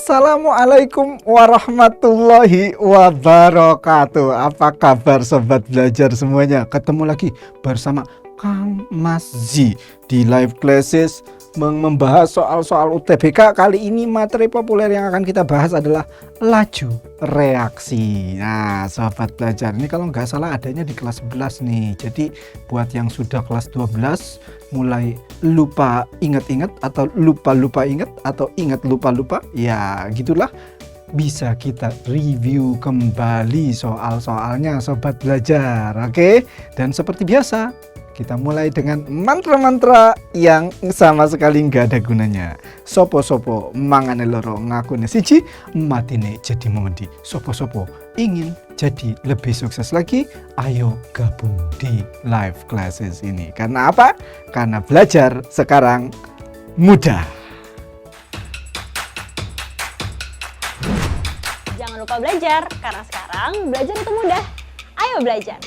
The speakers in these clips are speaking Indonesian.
Assalamualaikum warahmatullahi wabarakatuh. Apa kabar sobat belajar semuanya? Ketemu lagi bersama Kang Mas Z di Live Classes membahas soal-soal UTBK. Kali ini materi populer yang akan kita bahas adalah laju reaksi. Nah sobat belajar, ini kalau nggak salah adanya di kelas 11 nih. Jadi buat yang sudah kelas 12 mulai lupa ingat-ingat atau lupa-lupa ingat atau ingat lupa-lupa, ya gitulah, bisa kita review kembali soal-soalnya sobat belajar. Oke, dan seperti biasa kita mulai dengan mantra-mantra yang sama sekali nggak ada gunanya. Sopo-sopo mangane loro ngakune siji, matine jadi memendi. Sopo-sopo ingin jadi lebih sukses lagi, ayo gabung di Live Classes ini. Karena apa? Karena belajar sekarang mudah. Jangan lupa belajar, karena sekarang belajar itu mudah. Ayo belajar.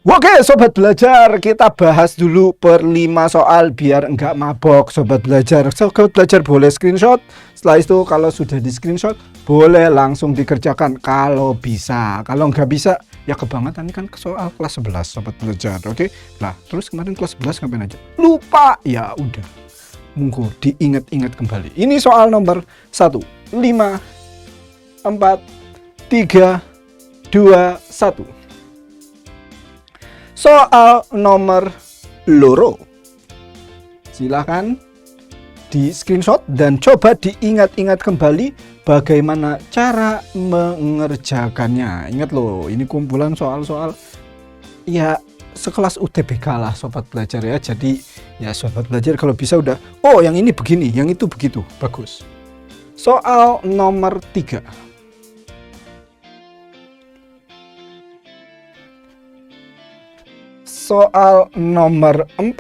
Oke sobat belajar, kita bahas dulu per 5 soal biar enggak mabok sobat belajar. Sobat belajar boleh screenshot. Setelah itu kalau sudah di screenshot boleh langsung dikerjakan kalau bisa. Kalau enggak bisa ya kebangetan, ini kan soal kelas 11 sobat belajar. Oke. Lah terus kemarin kelas 11 ngapain aja? Lupa. Ya udah, monggo diingat-ingat kembali. Ini soal nomor 1, 5, 4, 3, 2, 1. Soal nomor loro, silahkan di screenshot dan coba diingat-ingat kembali bagaimana cara mengerjakannya. Ingat loh, ini kumpulan soal-soal ya sekelas UTBK lah sobat belajar ya. Jadi ya sobat belajar kalau bisa udah, oh yang ini begini, yang itu begitu, bagus. Soal nomor 3. Soal nomor 4,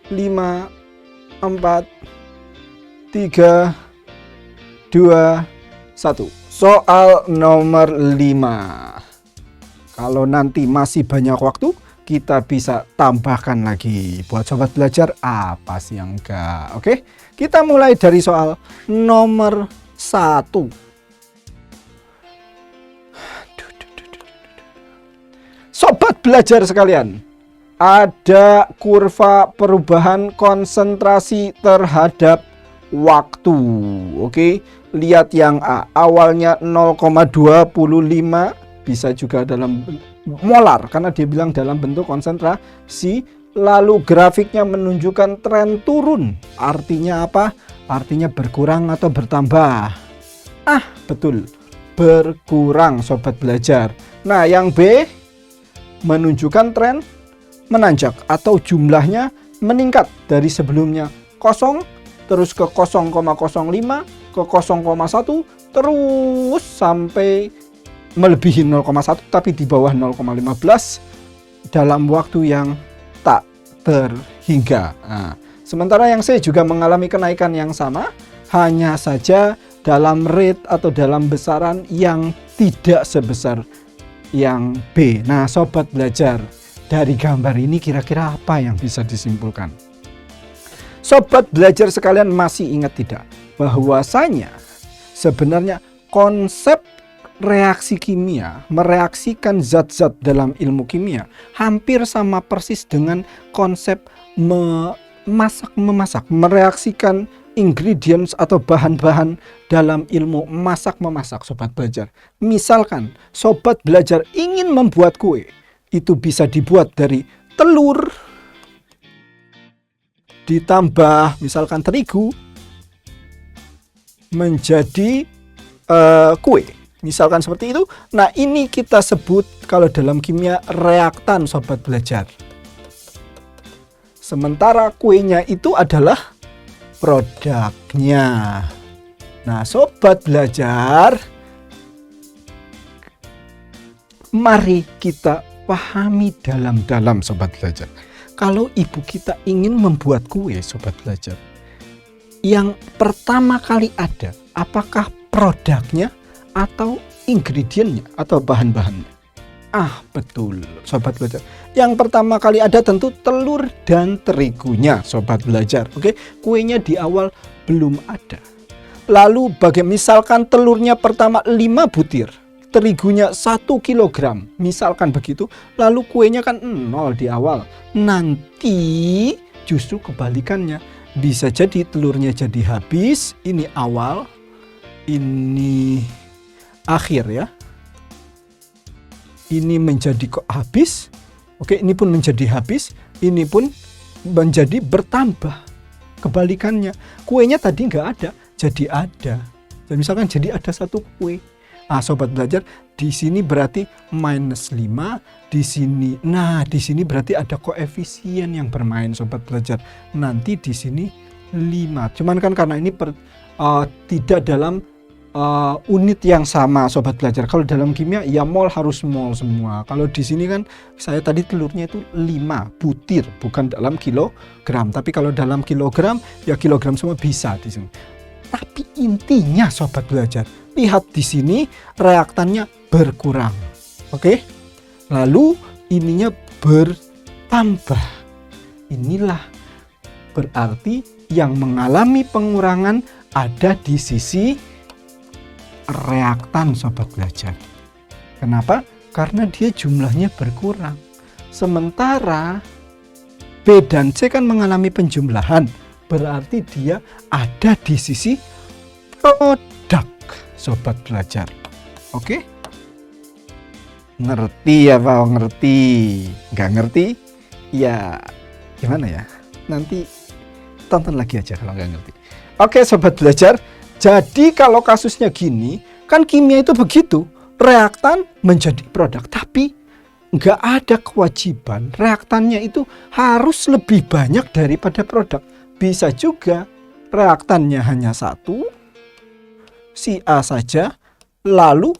5, 4, 3, 2, 1. Soal nomor 5. Kalau nanti masih banyak waktu, kita bisa tambahkan lagi. Buat sobat belajar, apa sih yang enggak? Oke, kita mulai dari soal nomor 1. Sobat belajar sekalian, ada kurva perubahan konsentrasi terhadap waktu. Oke, lihat yang A, awalnya 0,25, bisa juga dalam molar karena dia bilang dalam bentuk konsentrasi. Lalu grafiknya menunjukkan tren turun. Artinya apa? Artinya berkurang atau bertambah? Ah, betul, berkurang sobat belajar. Nah, yang B menunjukkan tren menanjak atau jumlahnya meningkat dari sebelumnya 0 terus ke 0,05 ke 0,1 terus sampai melebihi 0,1 tapi di bawah 0,15 dalam waktu yang tak terhingga. Nah, sementara yang C juga mengalami kenaikan yang sama, hanya saja dalam rate atau dalam besaran yang tidak sebesar yang B. Nah sobat belajar, dari gambar ini kira-kira apa yang bisa disimpulkan? Sobat belajar sekalian masih ingat tidak bahwasanya sebenarnya konsep reaksi kimia, mereaksikan zat-zat dalam ilmu kimia hampir sama persis dengan konsep memasak, mereaksikan ingredients atau bahan-bahan dalam ilmu masak-memasak sobat belajar. Misalkan sobat belajar ingin membuat kue, itu bisa dibuat dari telur ditambah misalkan terigu menjadi kue. Misalkan seperti itu. Nah ini kita sebut kalau dalam kimia reaktan sobat belajar. Sementara kuenya itu adalah produknya. Nah sobat belajar, mari kita pahami dalam-dalam sobat belajar. Kalau ibu kita ingin membuat kue sobat belajar, yang pertama kali ada apakah produknya atau ingredientnya atau bahan-bahannya? Betul, sobat belajar. Yang pertama kali ada tentu telur dan terigunya, sobat belajar. Oke, kuenya di awal belum ada. Lalu misalkan telurnya pertama 5 butir, terigunya 1 kilogram, misalkan begitu. Lalu kuenya kan 0 di awal. Nanti justru kebalikannya. Bisa jadi telurnya jadi habis, ini awal, ini akhir ya. Ini menjadi kok habis. Oke, ini pun menjadi habis, ini pun menjadi bertambah. Kebalikannya, kuenya tadi nggak ada, jadi ada. Dan misalkan jadi ada 1 kue. Sobat belajar, di sini berarti -5 di sini. Nah, di sini berarti ada koefisien yang bermain, sobat belajar. Nanti di sini 5. Cuman kan karena ini tidak dalam unit yang sama, sobat belajar. Kalau dalam kimia ya mol harus mol semua. Kalau di sini kan saya tadi telurnya itu 5 butir, bukan dalam kilogram. Tapi kalau dalam kilogram ya kilogram semua bisa di sini. Tapi intinya sobat belajar, lihat di sini reaktannya berkurang. Oke? Lalu ininya bertambah. Inilah berarti yang mengalami pengurangan ada di sisi reaktan, sobat belajar. Kenapa? Karena dia jumlahnya berkurang. Sementara B dan C kan mengalami penjumlahan, berarti dia ada di sisi produk, sobat belajar. Oke? Ngerti ya Pak? Ngerti? Nggak ngerti? Ya gimana ya? Nanti tonton lagi aja kalau nggak ngerti. Oke, sobat belajar. Jadi kalau kasusnya gini, kan kimia itu begitu, reaktan menjadi produk, tapi nggak ada kewajiban reaktannya itu harus lebih banyak daripada produk. Bisa juga reaktannya hanya 1, si A saja, lalu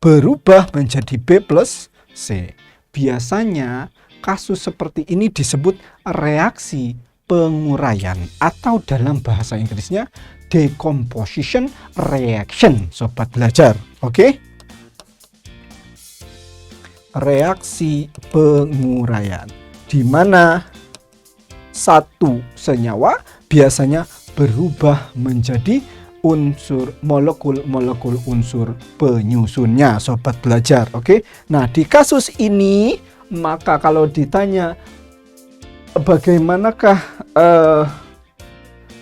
berubah menjadi B plus C. Biasanya kasus seperti ini disebut reaksi penguraian atau dalam bahasa Inggrisnya decomposition reaction, sobat belajar. Oke? Reaksi penguraian di mana satu senyawa biasanya berubah menjadi molekul unsur penyusunnya, sobat belajar. Oke? Nah, di kasus ini maka kalau ditanya bagaimanakah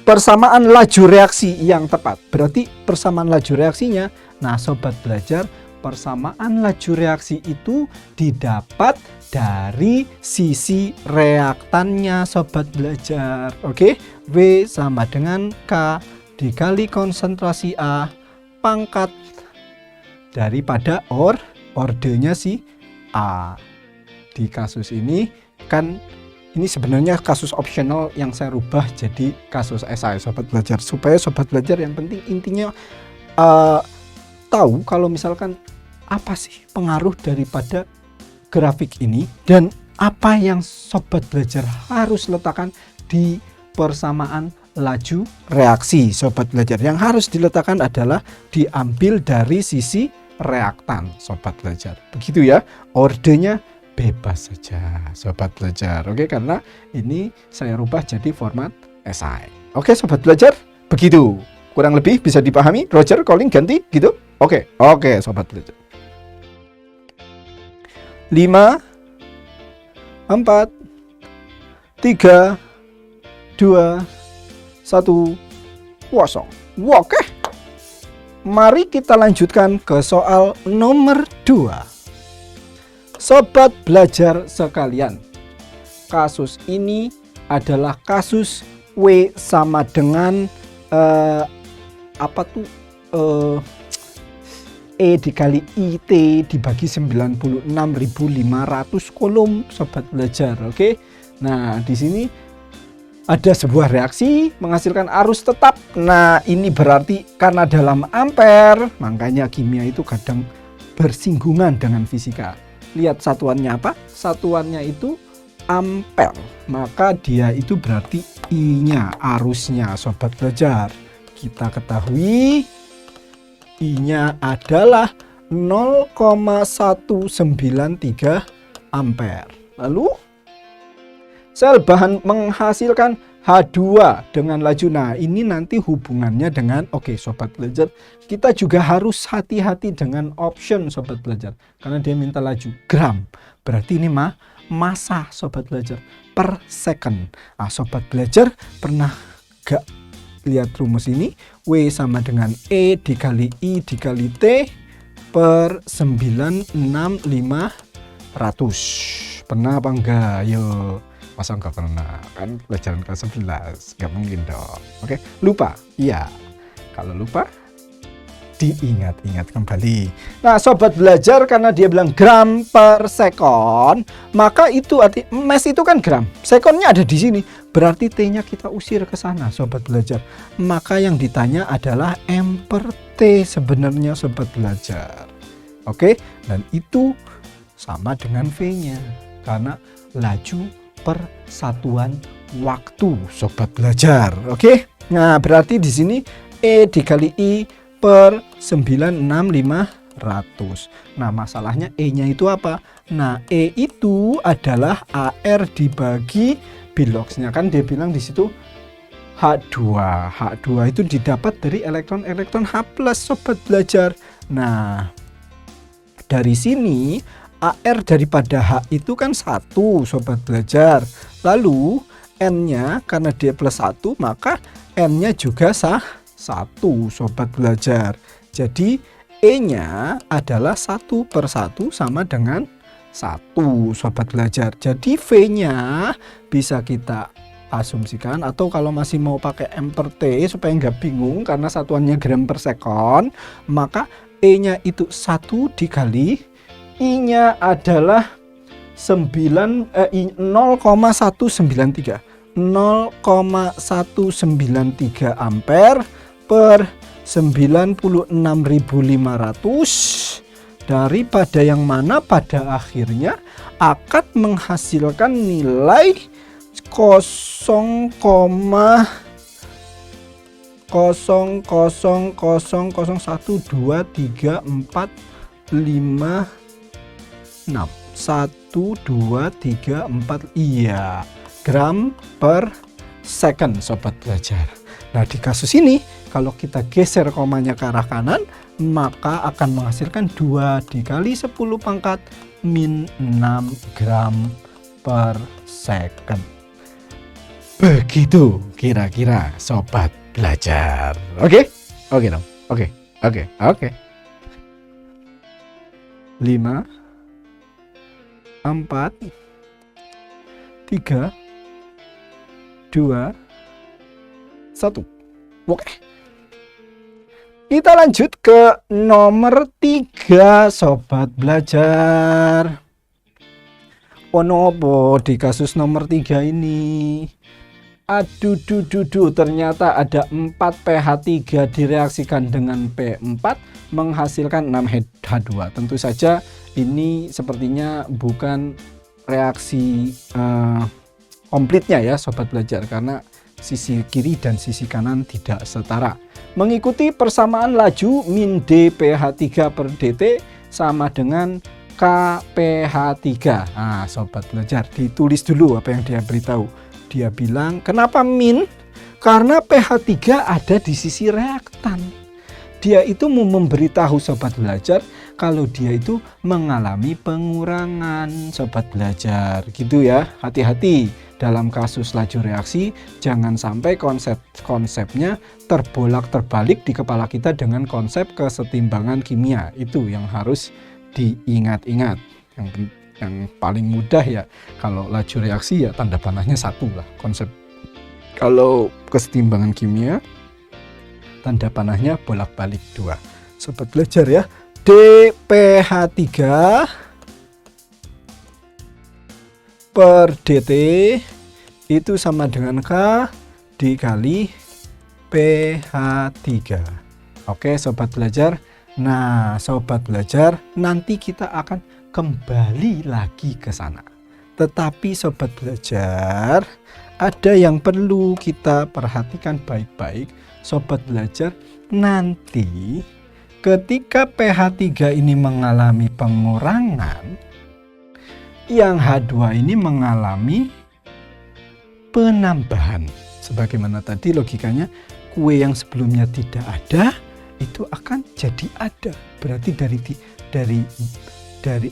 persamaan laju reaksi yang tepat, berarti persamaan laju reaksinya. Nah, sobat belajar, persamaan laju reaksi itu didapat dari sisi reaktannya, sobat belajar. Oke, W sama dengan K dikali konsentrasi A pangkat daripada ordenya si A. Di kasus ini kan ini sebenarnya kasus optional yang saya rubah jadi kasus esai, sobat belajar, supaya sobat belajar yang penting intinya tahu kalau misalkan apa sih pengaruh daripada grafik ini dan apa yang sobat belajar harus letakkan di persamaan laju reaksi. Sobat belajar yang harus diletakkan adalah diambil dari sisi reaktan, sobat belajar. Begitu ya, ordenya bebas saja, sobat belajar. Oke, karena ini saya rubah jadi format esai. Oke, sobat belajar, begitu. Kurang lebih bisa dipahami. Roger, calling ganti gitu. Oke, sobat belajar. 5 4 3 2 1 kosong. Oke. Mari kita lanjutkan ke soal nomor 2. Sobat belajar sekalian, kasus ini adalah kasus W sama dengan E dikali IT dibagi 96.500 kolom, sobat belajar. Oke. Nah, di sini ada sebuah reaksi menghasilkan arus tetap. Nah, ini berarti karena dalam ampere, makanya kimia itu kadang bersinggungan dengan fisika. Lihat satuannya apa? Satuannya itu ampere. Maka dia itu berarti I-nya, arusnya, sobat belajar. Kita ketahui I-nya adalah 0,193 ampere. Lalu sel bahan menghasilkan H2 dengan laju. Nah, ini nanti hubungannya dengan, oke sobat belajar, kita juga harus hati-hati dengan option sobat belajar. Karena dia minta laju gram. Berarti ini massa sobat belajar per second. Nah, sobat belajar pernah gak lihat rumus ini? W sama dengan E dikali I dikali T per 96500. Pernah apa enggak? Yo. Masa nggak pernah? Kan pelajaran kelas 11, nggak mungkin dong. Oke, lupa? Iya. Kalau lupa, diingat-ingat kembali. Nah, sobat belajar, karena dia bilang gram per sekon, maka itu arti mass itu kan gram. Sekonnya ada di sini. Berarti T-nya kita usir ke sana, sobat belajar. Maka yang ditanya adalah M per T sebenarnya, sobat belajar. Oke, dan itu sama dengan V-nya. Karena laju per satuan waktu, sobat belajar. Oke. Nah, berarti di sini E dikali I per 96500. Nah, masalahnya E-nya itu apa? Nah, E itu adalah AR dibagi biloxnya. Kan dia bilang di situ H2. H2 itu didapat dari elektron-elektron H+, sobat belajar. Nah, dari sini AR daripada H itu kan 1, sobat belajar. Lalu N-nya karena dia plus 1, maka N-nya juga 1, sobat belajar. Jadi E-nya adalah 1 per 1 sama dengan 1, sobat belajar. Jadi V-nya bisa kita asumsikan, atau kalau masih mau pakai M per T supaya nggak bingung karena satuannya gram per sekon, maka E-nya itu 1 dikali I-nya adalah 0,193 ampere per 96.500, daripada yang mana pada akhirnya akan menghasilkan nilai 0,000012345 6 1 2 3 4 iya gram per second, sobat belajar. Nah, di kasus ini kalau kita geser komanya ke arah kanan, maka akan menghasilkan 2 dikali 10 pangkat min 6 gram per second. Begitu kira-kira, sobat belajar. Oke? Oke dong. Oke. 5 4 3 2 1. Oke. Kita lanjut ke nomor 3, sobat belajar. Onobo di kasus nomor 3 ini. Aduh, ternyata ada 4 pH3 direaksikan dengan P4 menghasilkan 6 H2. Tentu saja ini sepertinya bukan reaksi komplitnya ya, sobat belajar, karena sisi kiri dan sisi kanan tidak setara. Mengikuti persamaan laju min dPH3 per dt sama dengan KPH3. Nah, sobat belajar, ditulis dulu apa yang dia beritahu. Dia bilang, kenapa min? Karena pH3 ada di sisi reaktan. Dia itu mau memberitahu sobat belajar kalau dia itu mengalami pengurangan, sobat belajar. Gitu ya, hati-hati dalam kasus laju reaksi. Jangan sampai konsepnya terbolak-terbalik di kepala kita dengan konsep kesetimbangan kimia. Itu yang harus diingat-ingat. Yang paling mudah ya, kalau laju reaksi ya tanda panahnya 1 lah konsep. Kalau kesetimbangan kimia, tanda panahnya bolak-balik 2. Sobat belajar ya, dPH3 per dt itu sama dengan K dikali pH3. Oke, sobat belajar. Nah, sobat belajar, nanti kita akan kembali lagi ke sana. Tetapi sobat belajar, ada yang perlu kita perhatikan baik-baik. Sobat belajar, nanti ketika pH 3 ini mengalami pengurangan, yang H2 ini mengalami penambahan. Sebagaimana tadi logikanya, kue yang sebelumnya tidak ada itu akan jadi ada. Berarti dari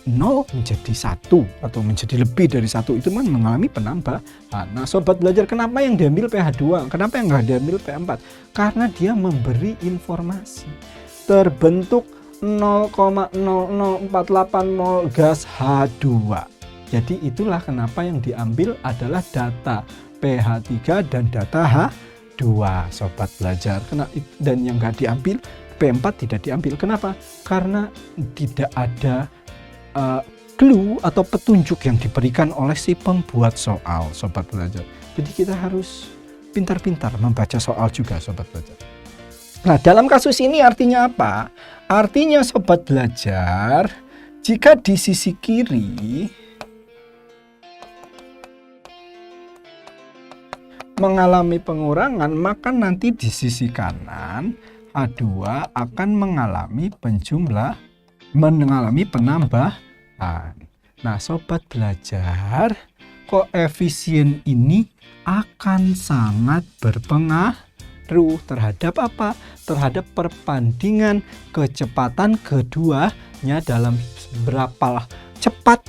0 menjadi 1 atau menjadi lebih dari 1 itu mengalami penambahan. Nah, sobat belajar, kenapa yang diambil pH 2? Kenapa yang nggak diambil pH 4? Karena dia memberi informasi. Terbentuk 0,0048 mol gas H2. Jadi itulah kenapa yang diambil adalah data pH 3 dan data H2, sobat belajar. Dan yang nggak diambil, P4 tidak diambil. Kenapa? Karena tidak ada clue atau petunjuk yang diberikan oleh si pembuat soal, sobat belajar. Jadi kita harus pintar-pintar membaca soal juga, sobat belajar. Nah, dalam kasus ini artinya apa? Artinya, sobat belajar, jika di sisi kiri mengalami pengurangan, maka nanti di sisi kanan H2 akan mengalami penambahan. Nah, sobat belajar, koefisien ini akan sangat berpengaruh terhadap apa? Terhadap perbandingan kecepatan keduanya dalam berapa cepat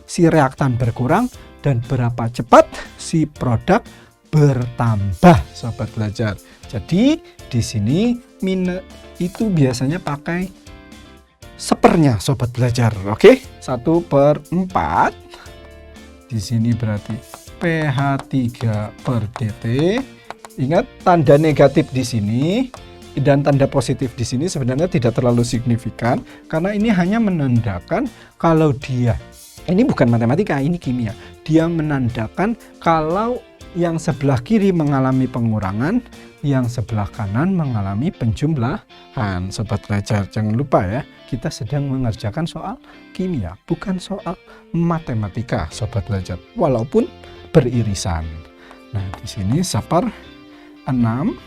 si reaktan berkurang dan berapa cepat si produk bertambah, sobat belajar. Jadi di sini itu biasanya pakai sepernya, sobat belajar. Oke, 1/4. Di sini berarti pH 3 per dt. Ingat, tanda negatif di sini dan tanda positif di sini sebenarnya tidak terlalu signifikan, karena ini hanya menandakan kalau ini bukan matematika, ini kimia. Dia menandakan kalau yang sebelah kiri mengalami pengurangan, yang sebelah kanan mengalami penjumlahan. Sobat belajar, jangan lupa ya, kita sedang mengerjakan soal kimia, bukan soal matematika, sobat belajar, walaupun beririsan. Nah, di sini 1/6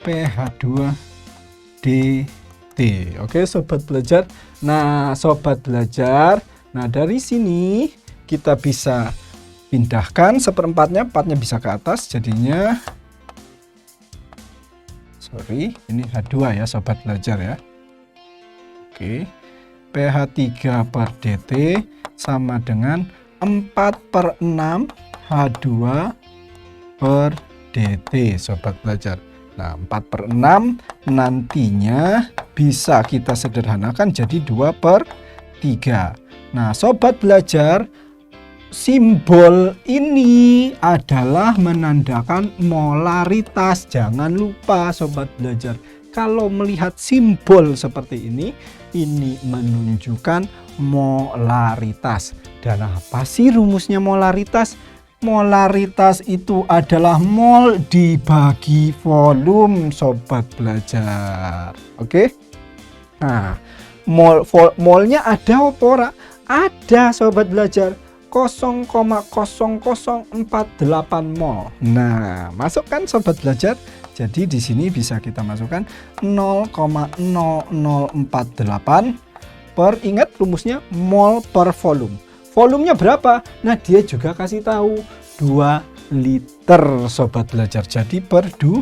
pH 2 dt. Oke, sobat belajar. Nah, sobat belajar, dari sini kita bisa pindahkan 1/4-nya, 4-nya bisa ke atas, jadinya ini H2 ya, sobat belajar ya. Oke, pH 3 per dt sama dengan 4/6 H2 per dt, sobat belajar. Nah, 4/6 nantinya bisa kita sederhanakan jadi 2/3. Nah, sobat belajar, simbol ini adalah menandakan molaritas. Jangan lupa, sobat belajar, kalau melihat simbol seperti ini menunjukkan molaritas. Dan apa sih rumusnya molaritas? Molaritas itu adalah mol dibagi volume, sobat belajar. Oke? Nah, molnya ada apa ora? Ada, sobat belajar. 0,0048 mol. Nah, masukkan, sobat belajar. Jadi di sini bisa kita masukkan 0,0048 per, ingat rumusnya, mol per volume. Volumenya berapa? Nah, dia juga kasih tahu 2 liter, sobat belajar. Jadi per 2.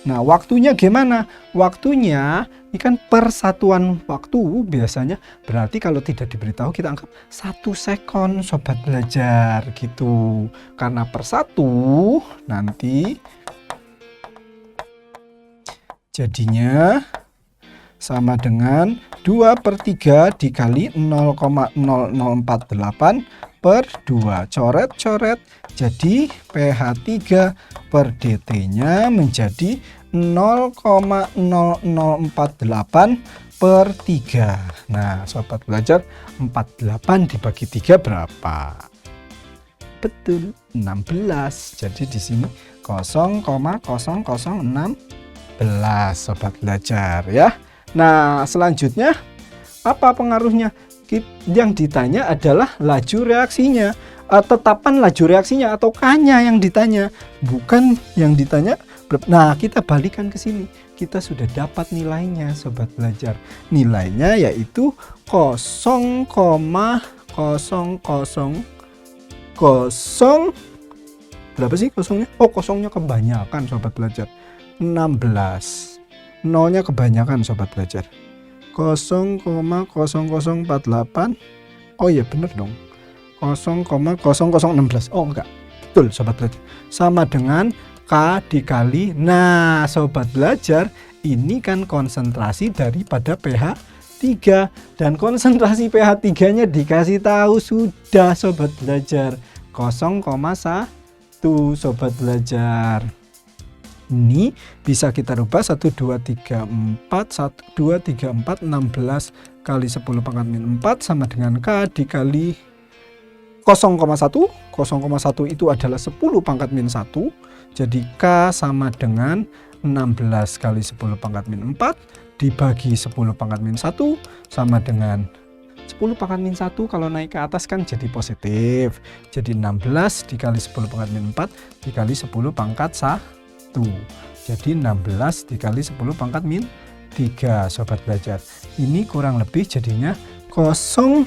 Nah, waktunya gimana? Waktunya ini kan per satuan waktu biasanya, berarti kalau tidak diberitahu kita anggap 1 sekon, sobat belajar, gitu. Karena per 1 nanti jadinya sama dengan 2/3 dikali 0,0048 per 2. Coret-coret, jadi pH 3 per dt nya menjadi 0,0048 per 3. Nah, sobat belajar, 48 dibagi 3 berapa? Betul, 16. Jadi di sini 0,0016, sobat belajar ya. Nah, selanjutnya apa pengaruhnya? Yang ditanya adalah laju reaksinya, tetapan laju reaksinya atau K-nya yang ditanya, bukan yang ditanya Nah, kita balikan ke sini. Kita sudah dapat nilainya, sobat belajar. Nilainya yaitu 0,000 berapa sih kosongnya? Oh, kosongnya kebanyakan, sobat belajar. 16. Nolnya kebanyakan, sobat belajar. 0,0048. Oh iya, bener dong. 0,0016. Oh enggak. Betul, sobat belajar. Sama dengan K dikali. Nah, sobat belajar, ini kan konsentrasi daripada pH 3 dan konsentrasi pH 3-nya dikasih tahu sudah, sobat belajar. 0,1, sobat belajar. Ini bisa kita rubah 1 2 3 4 1 2 3 4 16 kali 10 pangkat min 4 sama dengan K dikali 0,1. 0,1 itu adalah 10 pangkat min 1. Jadi K sama dengan 16 kali 10 pangkat min 4 dibagi 10 pangkat min 1 sama dengan 10 pangkat min 1 kalau naik ke atas kan jadi positif. Jadi 16 dikali 10 pangkat min 4 dikali 10 pangkat 1. Jadi 16 dikali 10 pangkat min 3, sobat belajar. Ini kurang lebih jadinya 0.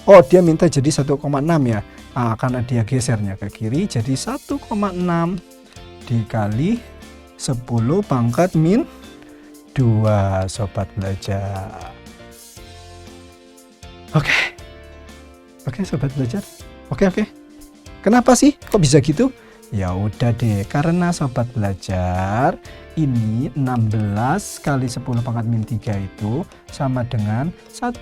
Oh, dia minta jadi 1,6 ya. Nah, karena dia gesernya ke kiri jadi 1,6 dikali 10 pangkat min 2, sobat belajar. Oke, sobat belajar. Oke. Kenapa sih kok bisa gitu? Ya udah deh, karena sobat belajar, ini 16 kali 10 pangkat min 3 itu sama dengan 1,6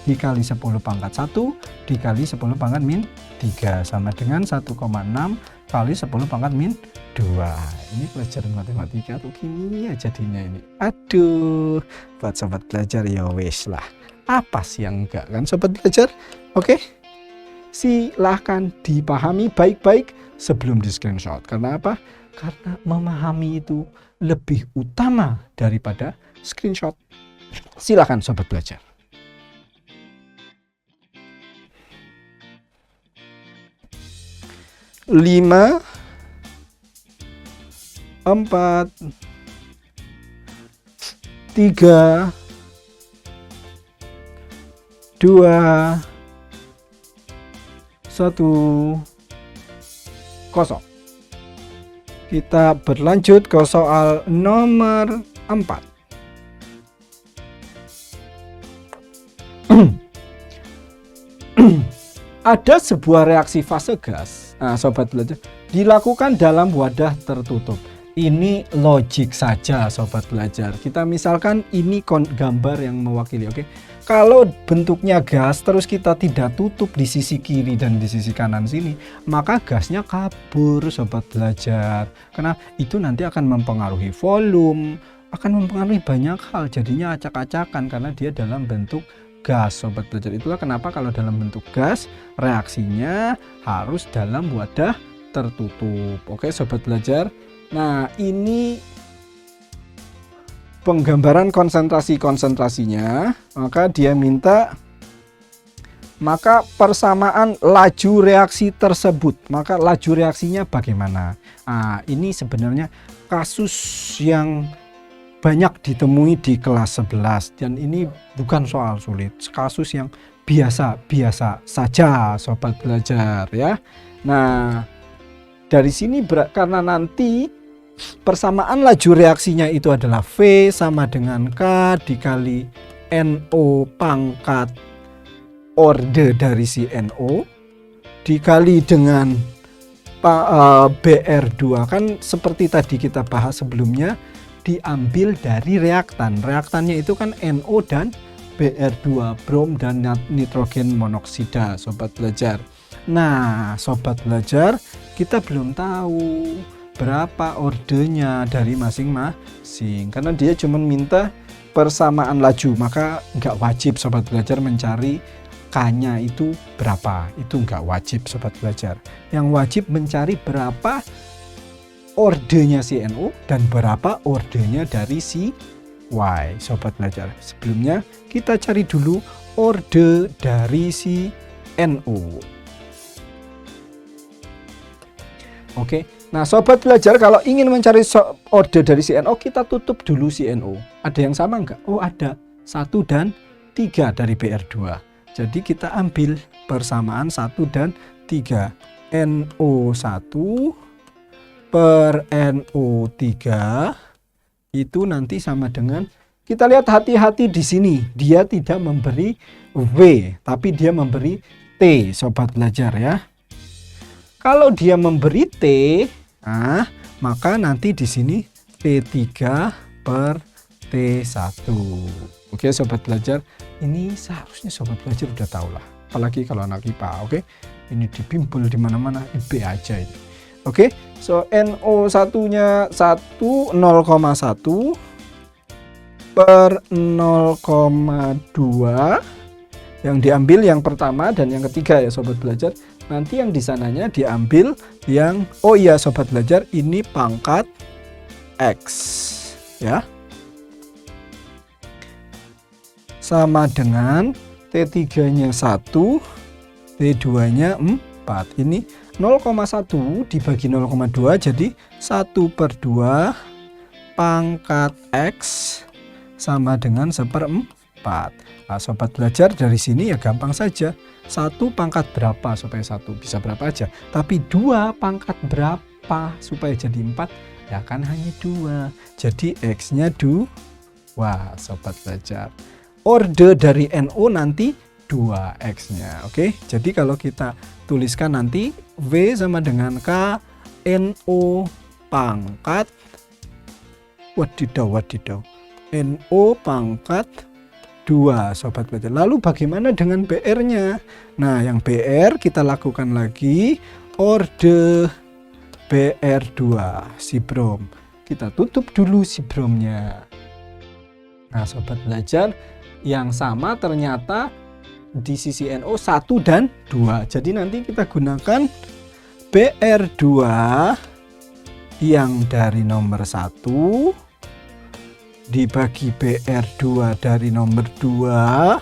dikali 10 pangkat 1 dikali 10 pangkat min 3 sama dengan 1,6 kali 10 pangkat min 2. Ini pelajaran matematika atau kimia jadinya ini. Aduh, buat sobat belajar ya wes lah. Apa sih yang enggak kan sobat belajar? Oke, silahkan dipahami baik-baik sebelum di screenshot. Karena apa? Karena memahami itu lebih utama daripada screenshot. Silahkan sobat belajar. Lima, 4, 3, 2, 1, 0. Kita berlanjut ke soal nomor 4. Ada sebuah reaksi fase gas, sobat belajar, dilakukan dalam wadah tertutup. Ini logik saja, sobat belajar. Kita misalkan ini gambar yang mewakili, oke? Kalau bentuknya gas terus kita tidak tutup di sisi kiri dan di sisi kanan sini, maka gasnya kabur, sobat belajar. Karena itu nanti akan mempengaruhi volume, akan mempengaruhi banyak hal. Jadinya acak-acakan karena dia dalam bentuk gas, sobat belajar. Itulah kenapa kalau dalam bentuk gas reaksinya harus dalam wadah tertutup. Oke, sobat belajar. Nah, ini penggambaran konsentrasinya, maka dia minta persamaan laju reaksi tersebut. Maka laju reaksinya bagaimana? Nah, ini sebenarnya kasus yang banyak ditemui di kelas 11 dan ini bukan soal sulit, kasus yang biasa-biasa saja, sobat belajar ya. Nah, dari sini karena nanti persamaan laju reaksinya itu adalah V sama dengan K dikali NO pangkat orde dari si NO dikali dengan BR2, kan seperti tadi kita bahas sebelumnya, diambil dari reaktan. Reaktannya itu kan NO dan BR2, brom dan nitrogen monoksida, sobat belajar. Nah, sobat belajar, kita belum tahu berapa ordenya dari masing-masing karena dia cuma minta persamaan laju, maka nggak wajib sobat belajar mencari K-nya itu berapa, itu nggak wajib sobat belajar. Yang wajib mencari berapa ordenya si NO dan berapa ordenya dari si Y, sobat belajar. Sebelumnya kita cari dulu orde dari si NO. Oke, Nah, sobat belajar, kalau ingin mencari order dari si NO, kita tutup dulu si NO. Ada yang sama enggak? Oh, ada. 1 dan 3 dari BR2. Jadi kita ambil persamaan 1 dan 3. NO1 per NO3 itu nanti sama dengan, kita lihat hati-hati di sini. Dia tidak memberi V, tapi dia memberi T, sobat belajar ya. Kalau dia memberi T, nah, maka nanti di sini T3 per T1. Oke, sobat belajar, ini seharusnya sobat belajar udah tahu lah. Apalagi kalau anak IPA, oke? Ini dibimbel di mana-mana, IB aja ini. Oke, so NO1-nya 0,1 per 0,2. Yang diambil yang pertama dan yang ketiga ya sobat belajar. Nanti yang di sananya diambil yang, oh iya sobat belajar, ini pangkat X ya. Sama dengan T3-nya 1, T2-nya 4. Ini 0,1 dibagi 0,2 jadi 1/2 pangkat X sama dengan 1/4. Nah, sobat belajar, dari sini ya gampang saja. 1 pangkat berapa supaya 1 bisa berapa aja. Tapi 2 pangkat berapa supaya jadi 4? Ya kan hanya 2. Jadi X-nya 2. Wah, sobat belajar. Orde dari NO nanti 2X-nya. Oke, jadi kalau kita tuliskan nanti V sama dengan K NO pangkat, wadidaw, NO pangkat 2, sobat belajar. Lalu bagaimana dengan BR-nya? Nah, yang BR kita lakukan lagi orde BR2 si brom. Kita tutup dulu si bromnya. Nah, sobat belajar, yang sama ternyata di sisi NO 1 dan 2. Jadi nanti kita gunakan BR2 yang dari nomor 1 dibagi BR2 dari nomor 2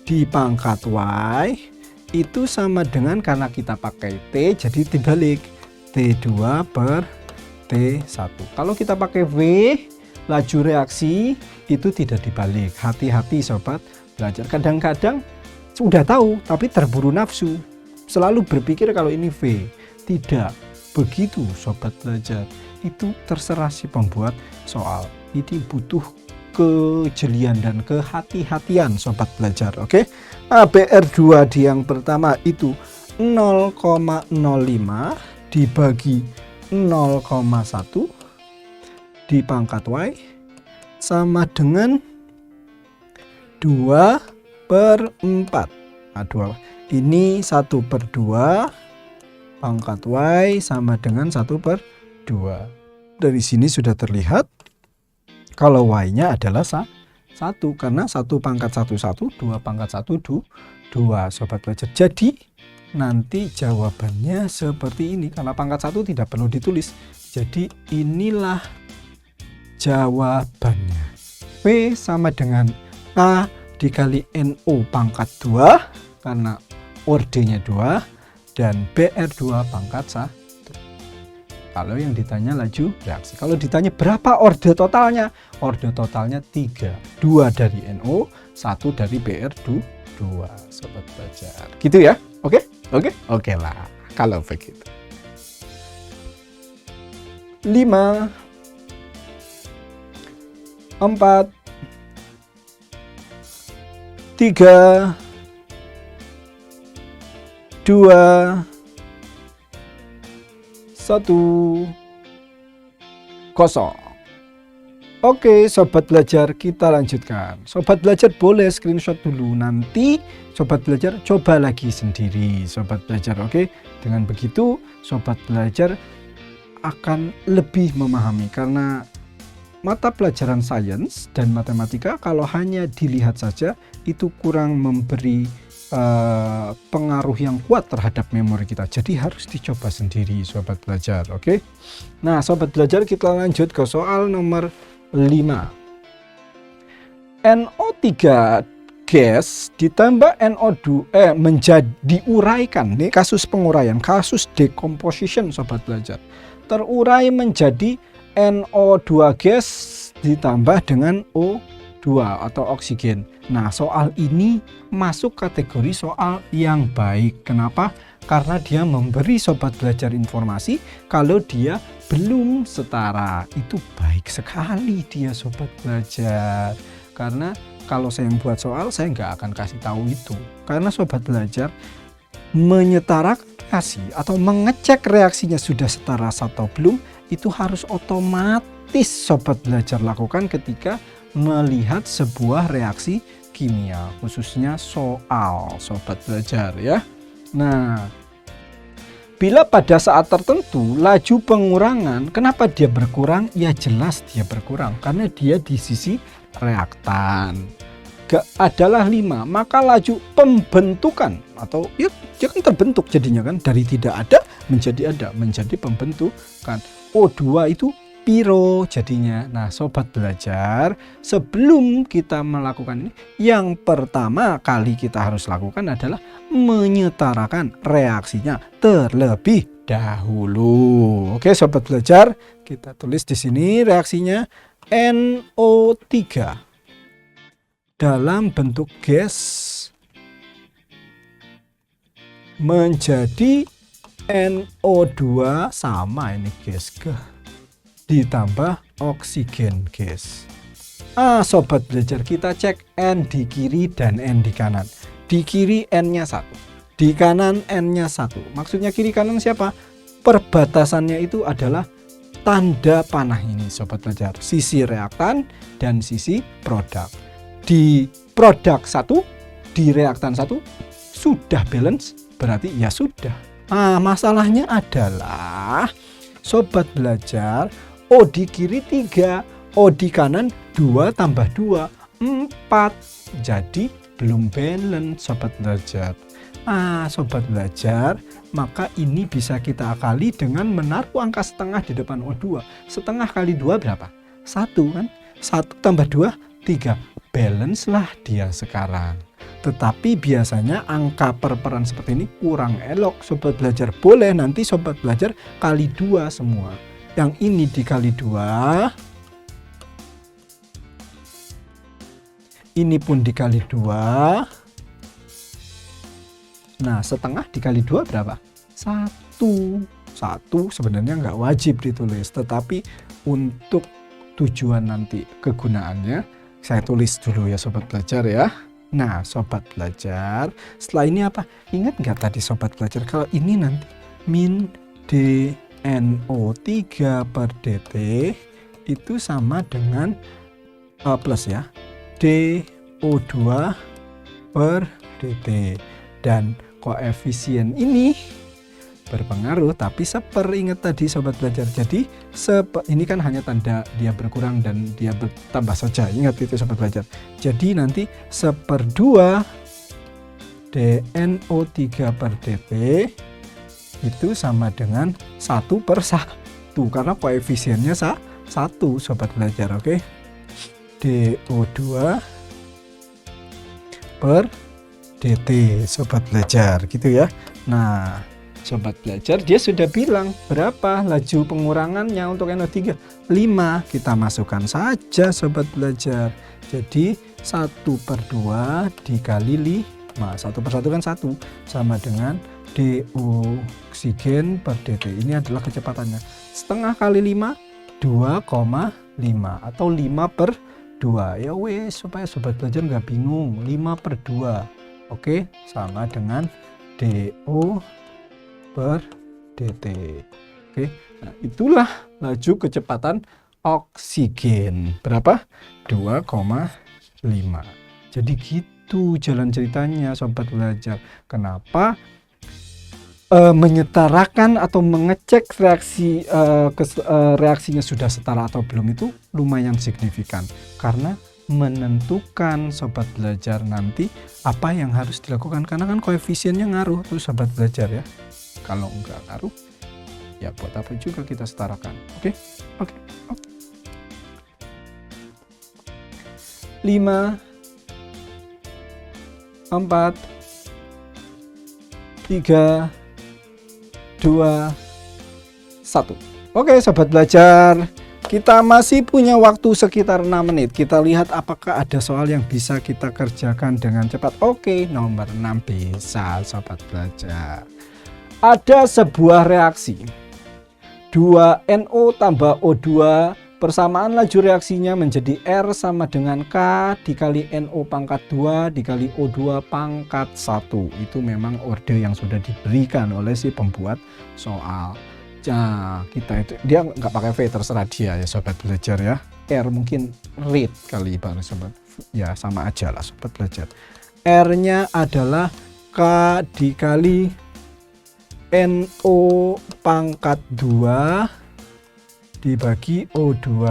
di pangkat Y itu sama dengan, karena kita pakai T jadi dibalik, T2 per T1. Kalau kita pakai V, laju reaksi itu tidak dibalik. Hati-hati sobat belajar. Kadang-kadang sudah tahu tapi terburu nafsu, selalu berpikir kalau ini V. Tidak begitu sobat belajar. Itu terserah si pembuat soal. Ini butuh kejelian dan kehati-hatian sobat belajar. Oke. Nah, BR2 di yang pertama itu 0,05 dibagi 0,1 di pangkat Y sama dengan 2/4. Nah, 2. Ini 1/2 pangkat Y sama dengan 1/2. Dari sini sudah terlihat kalau Y-nya adalah 1, karena 1 pangkat 1, 1, 2 pangkat 1, 2, sobat belajar. Jadi nanti jawabannya seperti ini. Karena pangkat 1 tidak perlu ditulis. Jadi inilah jawabannya. P sama dengan K dikali NO pangkat 2 karena ordenya 2 dan BR2 pangkat 1. Kalau yang ditanya laju reaksi. Kalau ditanya berapa orde totalnya? Orde totalnya 3. 2 dari NO, 1 dari BR2. Sobat belajar. Gitu ya? Oke? Oke lah. Kalau begitu. 5, 4, 3, 2, 1, 0. Oke, sobat belajar, kita lanjutkan. Sobat belajar boleh screenshot dulu. Nanti sobat belajar coba lagi sendiri, sobat belajar. Oke, dengan begitu sobat belajar akan lebih memahami, karena mata pelajaran sains dan matematika kalau hanya dilihat saja itu kurang memberi pengaruh yang kuat terhadap memori kita. Jadi harus dicoba sendiri sobat belajar. Oke. Nah, sobat belajar, kita lanjut ke soal nomor 5. NO3 gas ditambah NO2 menjadi diuraikan. Ini kasus penguraian, kasus decomposition sobat belajar. Terurai menjadi NO2 gas ditambah dengan O2 atau oksigen. Nah, soal ini masuk kategori soal yang baik. Kenapa? Karena dia memberi sobat belajar informasi kalau dia belum setara. Itu baik sekali dia sobat belajar. Karena kalau saya yang buat soal, saya nggak akan kasih tahu itu. Karena sobat belajar menyetarakan reaksi atau mengecek reaksinya sudah setara atau belum, itu harus otomatis sobat belajar lakukan ketika melihat sebuah reaksi kimia, khususnya soal sobat belajar ya. Nah, bila pada saat tertentu laju pengurangan, kenapa dia berkurang? Ya jelas dia berkurang karena dia di sisi reaktan adalah 5, maka laju pembentukan atau ya dia kan terbentuk jadinya kan, dari tidak ada, menjadi pembentukan. O2 itu piro jadinya. Nah sobat belajar, sebelum kita melakukan ini, yang pertama kali kita harus lakukan adalah menyetarakan reaksinya terlebih dahulu. Oke sobat belajar, kita tulis di sini reaksinya NO3 dalam bentuk gas menjadi NO2 sama ini gas ditambah oksigen gas. Sobat belajar, kita cek N di kiri dan N di kanan. Di kiri N-nya 1, di kanan N-nya 1. Maksudnya kiri kanan siapa? Perbatasannya itu adalah tanda panah ini sobat belajar, sisi reaktan dan sisi produk. Di produk 1, di reaktan 1 sudah balance, berarti ya sudah. Masalahnya adalah sobat belajar, O di kiri 3, O di kanan 2 tambah 2 4, jadi belum balance sobat belajar. Sobat belajar, maka ini bisa kita akali dengan menaruh angka setengah di depan O2. Setengah kali 2 berapa? 1 kan? 1 tambah 2 3, balance lah dia sekarang. Tetapi biasanya angka perperan seperti ini kurang elok sobat belajar. Boleh nanti sobat belajar kali 2 semua. Yang ini dikali 2, ini pun dikali 2. Nah setengah dikali 2 berapa? 1 sebenarnya nggak wajib ditulis, tetapi untuk tujuan nanti kegunaannya saya tulis dulu ya sobat belajar ya. Nah sobat belajar, setelah ini apa? Ingat nggak tadi sobat belajar, kalau ini nanti min DNO3 per dt itu sama dengan plus ya DO2 per dt, dan koefisien ini berpengaruh tapi seper, ingat tadi sobat belajar. Jadi ini kan hanya tanda dia berkurang dan dia bertambah saja, ingat itu sobat belajar. Jadi nanti 1/2 DNO3 per dt itu sama dengan 1/1 karena koefisiennya 1 sobat belajar. Oke, DO2 per dt sobat belajar gitu ya. Nah sobat belajar, dia sudah bilang berapa laju pengurangannya untuk NO3? 5. Kita masukkan saja sobat belajar. Jadi 1/2 dikali 5. 1/1 kan 1, sama dengan DO oksigen per dt. Ini adalah kecepatannya. Setengah kali 5, 2,5 atau 5/2. Ya wes, supaya sobat belajar nggak bingung. 5/2. Oke, sama dengan DO per dt. Oke, nah itulah laju kecepatan oksigen. Berapa? 2,5. Jadi gitu jalan ceritanya sobat belajar. Kenapa menyetarakan atau mengecek reaksinya sudah setara atau belum itu lumayan signifikan, karena menentukan sobat belajar nanti apa yang harus dilakukan, karena kan koefisiennya ngaruh tuh sobat belajar ya. Kalau enggak ngaruh, ya buat apa juga kita setarakan. Oke. 5 4, 3, 2, 1. Oke sobat belajar, kita masih punya waktu sekitar 6 menit. Kita lihat apakah ada soal yang bisa kita kerjakan dengan cepat. Oke, nomor 6 bisa sobat belajar. Ada sebuah reaksi 2NO tambah O2, persamaan laju reaksinya menjadi R sama dengan K dikali NO pangkat 2 dikali O2 pangkat 1. Itu memang order yang sudah diberikan oleh si pembuat soal. Nah, kita itu dia nggak pakai V, terserah dia ya sobat belajar ya. R mungkin rate kali Pak sobat. Ya sama aja lah sobat belajar. R-nya adalah K dikali NO pangkat 2 dibagi O2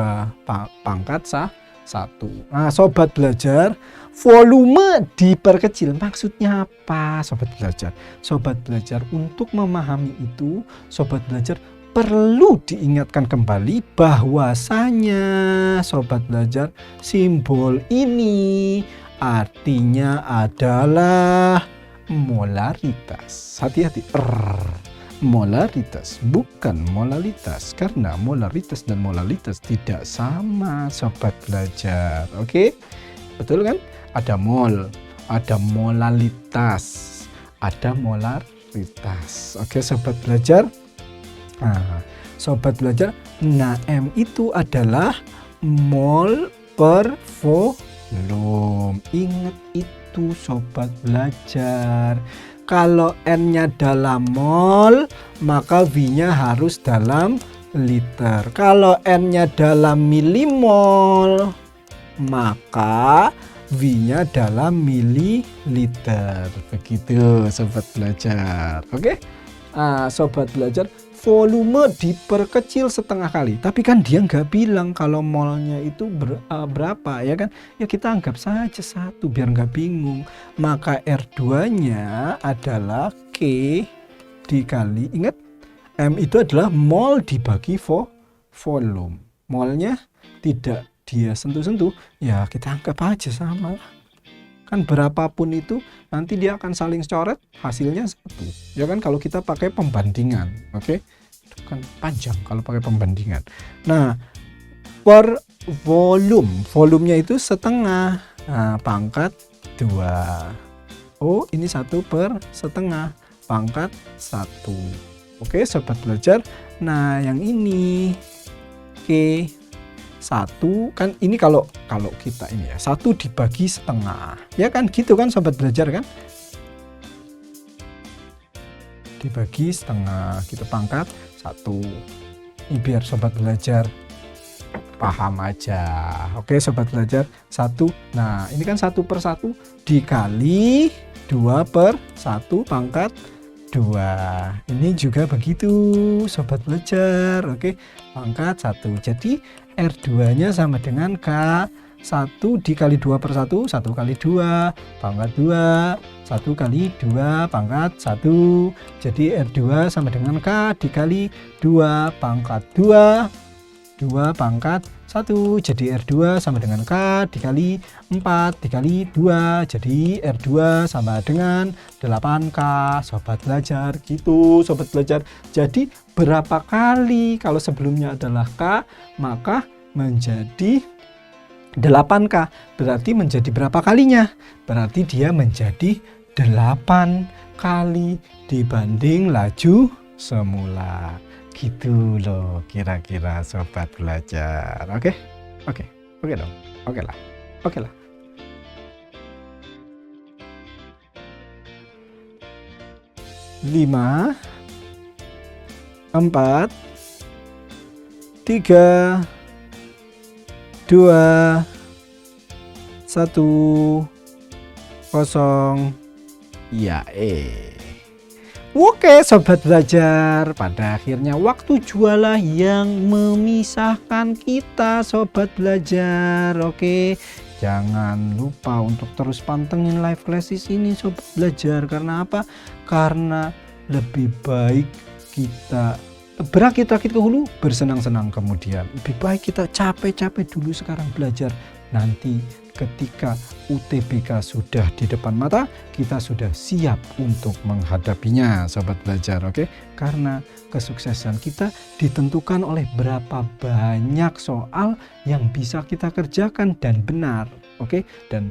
pangkat 1. Nah sobat belajar, volume diperkecil maksudnya apa sobat belajar? Sobat belajar, untuk memahami itu sobat belajar perlu diingatkan kembali bahwasanya sobat belajar, simbol ini artinya adalah molaritas. Hati-hati, molaritas bukan molalitas, karena molaritas dan molalitas tidak sama sobat belajar. Oke, betul kan? Ada mol, ada molalitas, ada molaritas. Oke sobat belajar. Nah sobat belajar, nah M itu adalah mol per volume. Ingat itu sobat belajar. Kalau N-nya dalam mol, maka V-nya harus dalam liter. Kalau N-nya dalam milimol, maka V-nya dalam mililiter. Begitu sobat belajar. Oke? Sobat belajar, volume diperkecil setengah kali. Tapi kan dia nggak bilang kalau molnya itu berapa ya kan? Ya kita anggap saja 1 biar nggak bingung. Maka R2-nya adalah K dikali, ingat M itu adalah mol dibagi volume. Molnya tidak dia sentuh-sentuh, ya kita anggap aja sama lah. Kan berapapun itu nanti dia akan saling coret, hasilnya 1 ya kan, kalau kita pakai pembandingan. Oke, itu kan panjang kalau pakai pembandingan. Nah per volumenya itu setengah, pangkat 2. Oh ini 1 per setengah pangkat 1. Oke sobat belajar, nah yang ini K 1 kan, ini kalau kita ini ya 1 dibagi setengah ya kan, gitu kan sobat belajar kan, dibagi setengah gitu pangkat 1. Ini biar sobat belajar paham aja. Oke sobat belajar, 1, nah ini kan 1 per 1 dikali 2 per 1 pangkat 2. Ini juga begitu sobat belajar. Oke, pangkat 1. Jadi R2 nya sama dengan K 1 dikali 2 per 1, 1 kali 2 pangkat 2, 1 kali 2 pangkat 1. Jadi R2 sama dengan K dikali 2 pangkat 2, 2 pangkat 1. Jadi R2 sama dengan K dikali 4 dikali 2. Jadi R2 sama dengan 8K sobat belajar. Gitu sobat belajar. Jadi berapa kali, kalau sebelumnya adalah K maka menjadi 8K. Berarti menjadi berapa kalinya? Berarti dia menjadi 8 kali dibanding laju semula. Gitu loh kira-kira sobat belajar. Oke dong, oke lah. 5, 4, 3, 2, 1, 0. Ya Oke sobat belajar, pada akhirnya waktu jualah yang memisahkan kita sobat belajar. Oke, jangan lupa untuk terus pantengin live classes ini sobat belajar. Karena apa? Karena lebih baik kita berakit-rakit ke hulu, bersenang-senang kemudian. Lebih baik kita capek-capek dulu sekarang belajar, nanti ketika UTBK sudah di depan mata, kita sudah siap untuk menghadapinya, sobat belajar, oke? Karena kesuksesan kita ditentukan oleh berapa banyak soal yang bisa kita kerjakan dan benar, oke? Dan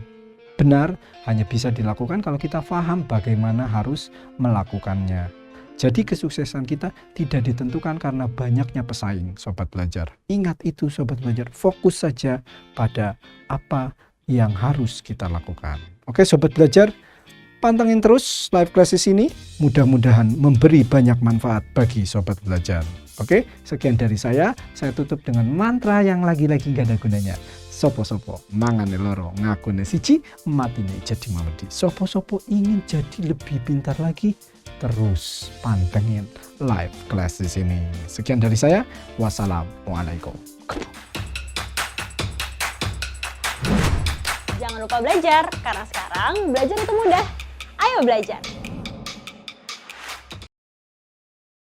benar hanya bisa dilakukan kalau kita paham bagaimana harus melakukannya. Jadi kesuksesan kita tidak ditentukan karena banyaknya pesaing, sobat belajar. Ingat itu, sobat belajar, fokus saja pada apa yang harus kita lakukan. Oke, sobat belajar, pantengin terus live classes ini. Mudah-mudahan memberi banyak manfaat bagi sobat belajar. Oke, sekian dari saya tutup dengan mantra yang lagi-lagi gak ada gunanya. Sopo-sopo mangane loro ngakune siji, matine jadi mamedi. Sopo-sopo ingin jadi lebih pintar lagi, terus pantengin live classes ini. Sekian dari saya, wassalamualaikum. Jangan lupa belajar, karena sekarang belajar itu mudah. Ayo belajar!